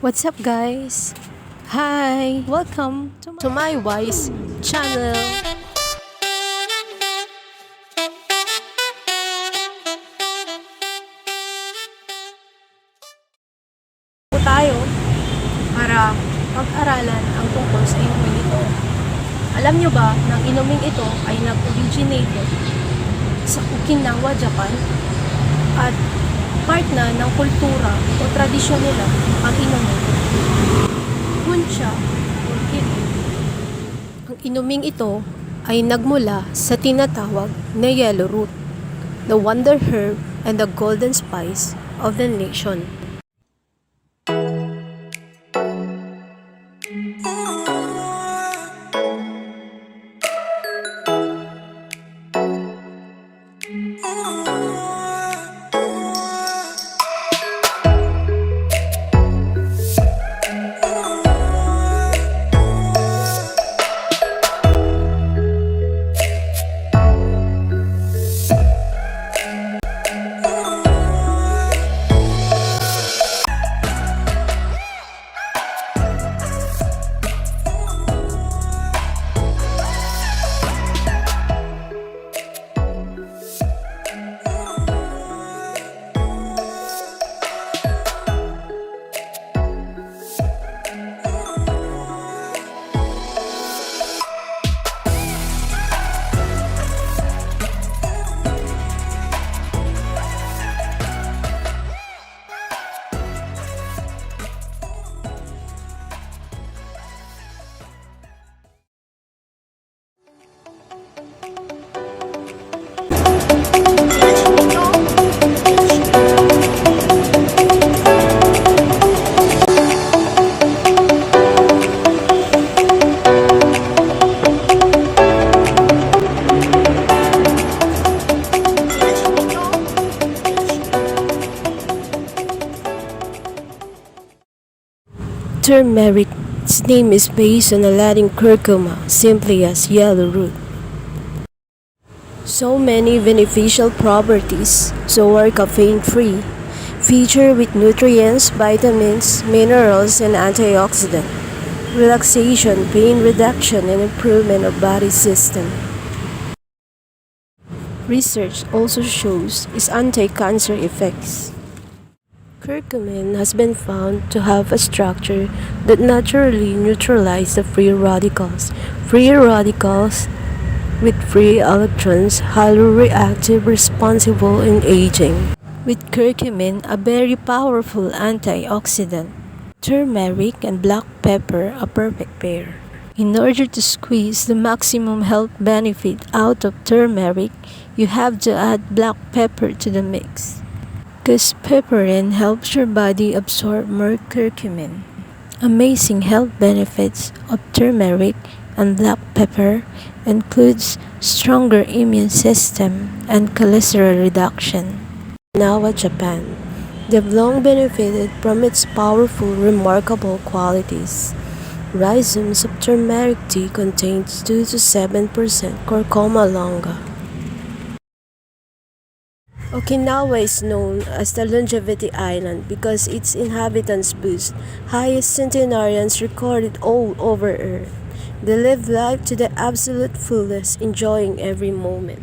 What's up guys? Hi! Welcome to my Wise channel. Tayo para pag-aralan ang tungkol sa inuming ito. Alam nyo ba na ang inuming ito ay nag-originate sa Okinawa, Japan at part na ng kultura o tradisyon nila ang inumin. Puncha o kirin. Ang inuming ito ay nagmula sa tinatawag na yellow root, the wonder herb and the golden spice of the nation. Turmeric. Its name is based on the Latin curcuma, simply as yellow root. So many beneficial properties, so are caffeine-free, featured with nutrients, vitamins, minerals, and antioxidant, relaxation, pain reduction, and improvement of body system. Research also shows its anti-cancer effects. Curcumin has been found to have a structure that naturally neutralizes the free radicals. Free radicals with free electrons, highly reactive, responsible in aging. With curcumin, a very powerful antioxidant. Turmeric and black pepper, a perfect pair. In order to squeeze the maximum health benefit out of turmeric, you have to add black pepper to the mix. Because pepperine helps your body absorb more curcumin. Amazing health benefits of turmeric and black pepper includes stronger immune system and cholesterol reduction. Okinawa, Japan. They've long benefited from its powerful, remarkable qualities. Rhizomes of turmeric tea contains 2 to 7% curcuma longa. Okinawa is known as the Longevity Island because its inhabitants boast highest centenarians recorded all over Earth. They live life to the absolute fullest, enjoying every moment.